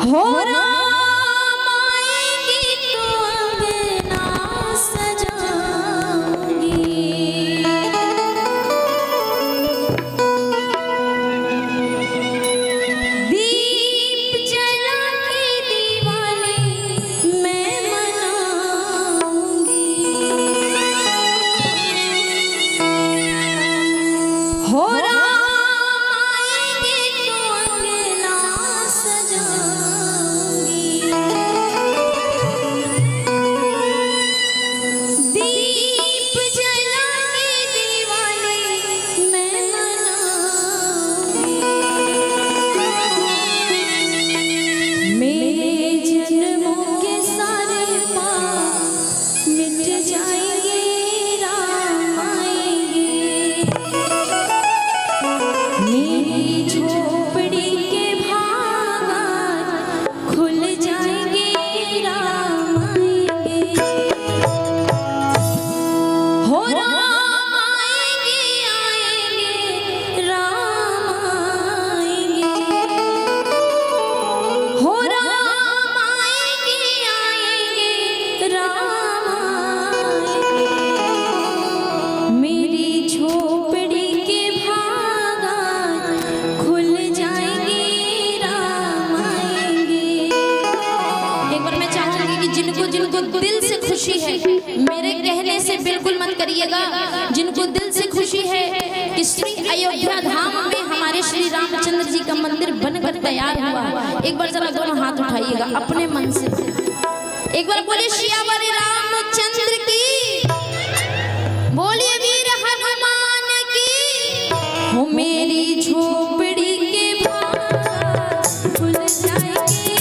हो राम आएगी तो अंगना सजाऊंगी, दीप जला के दिवाली मैं मनाऊंगी। हो दिल से खुशी है, मेरे कहने से बिल्कुल मत करिएगा, जिनको दिल से खुशी है कि श्री अयोध्या धाम में हमारे श्री रामचंद्र जी का मंदिर बनकर तैयार हुआ, एक बार जरा दोनों हाथ उठाइएगा अपने मन से, एक बार बोलिए सियावर रामचंद्र की, बोलिए वीर हनुमान की। हो मेरी झोपड़ी के भाग खुल जाएंगे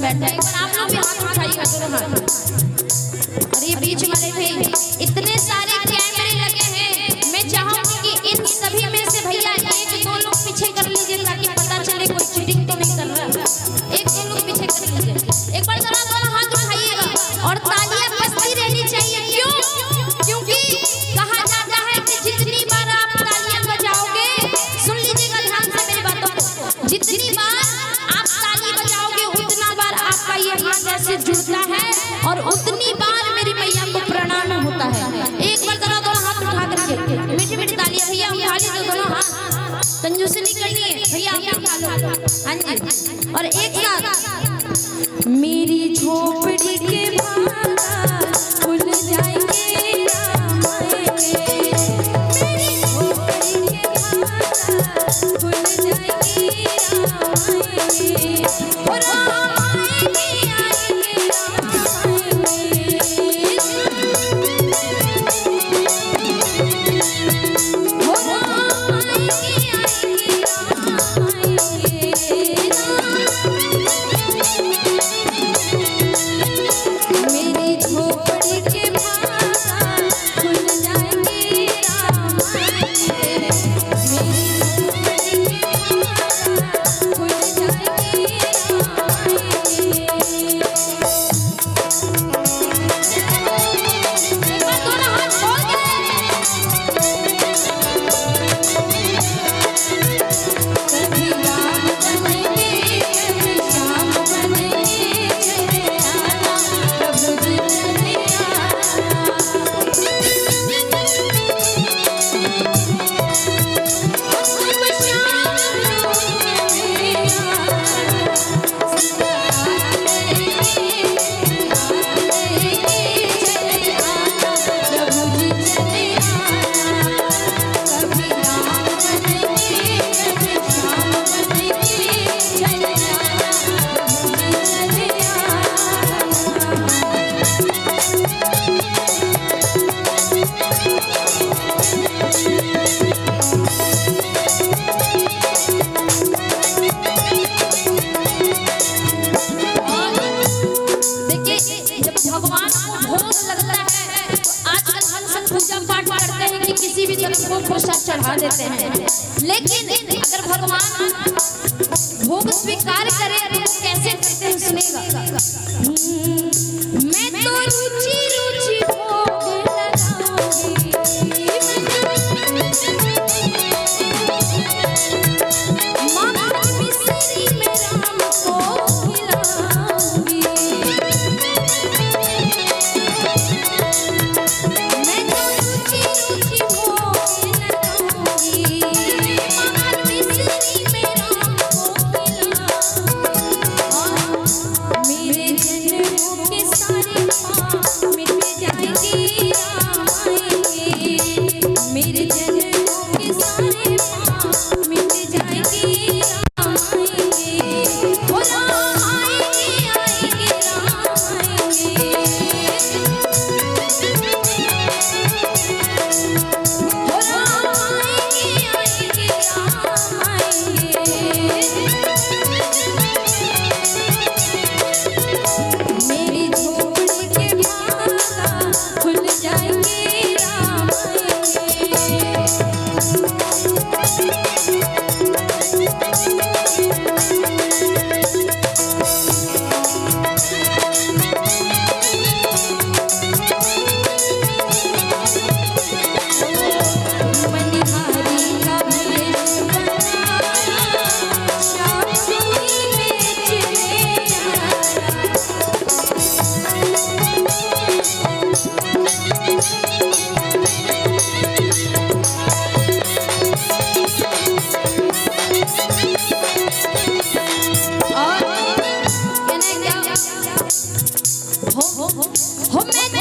बैठा है, आप लोग भी हाथ उठाइएगा दोनों हाथ। और ये बीच वाले पे इतने सारे कैमरे लगे हैं, मैं चाहूंगी कि इन सभी में से भैया एक दो लोग पीछे कर लीजिए ताकि पता चले कोई चीटिंग तो नहीं कर रहा। एक दो लोग पीछे कर लीजिए, एक बार जरा दोनों हाथ उठाइएगा और तालियां बजती रहनी चाहिए। क्यों? क्योंकि कहा जाता है कि जितनी बार आप तालियां बजाओगे, सुन लीजिएगा ध्यान से मेरी बातों को, जितनी बार आप ताली बजाओगे उतना बार आपका ये हाथ ऐसे जुड़ता है और उतनी बार मेरी मैया को प्रणाम होता है। एक बार जरा दोनों हाथ उठा करके मीठी मीठी तालियां भैया उठा लीजिए दोनों हाथ, कंजूसी नहीं करनी है भैया, आप उठा लो। हाँ जी, और एक साथ मेरी झोपड़ी के भाग खुल जाएंगे राम आएंगे, मेरी झोपड़ी के भाग खुल जाएंगे राम आएंगे, और राम आएंगे आएंगे राम आएंगे, और राम आएंगे आएंगे राम आएंगे, मेरी झोपड़ी के भाग खुल जाएंगे राम आएंगे, मेरी झोपड़ी के भाग खुल जाएंगे राम आएंगे। एक बार दोनों हाथ खोल के कभी राम बनेंगे कभी श्याम बनेंगे, चले आना प्रभु जी चले जब भगवान को भोग लगता है तो आजकल हम सब पूजा पाठ करते हैं कि किसी भी तरह को प्रसाद चढ़ा देते हैं, लेकिन अगर भगवान भोग स्वीकार करे तो कैसे करते हैं सुनेगा। मैं तो रुचि रुचि भोग लगाऊंगी, मामा मिश्री में राम को खिलाऊंगी। मैं तो रुचि रुचि भोग लगाऊंगी, मामा मिश्री में राम को खिलाऊंगी। मेरे जन्मों के सारे पाप मिट जाएंगे, राम आएंगे। मेरे जन्मों के सारे पाप मिट जाएंगे, राम आएंगे। ओ राम आएंगे, आएंगे राम आएंगे। ओ राम आएंगे, आएंगे राम आएंगे। मेरी झोपड़ी के भागा खुल जाएंगे, राम आएंगे। मनिहारी का भेष बनाया, श्याम सुई बेचने आया। और कहने क्या हो मैं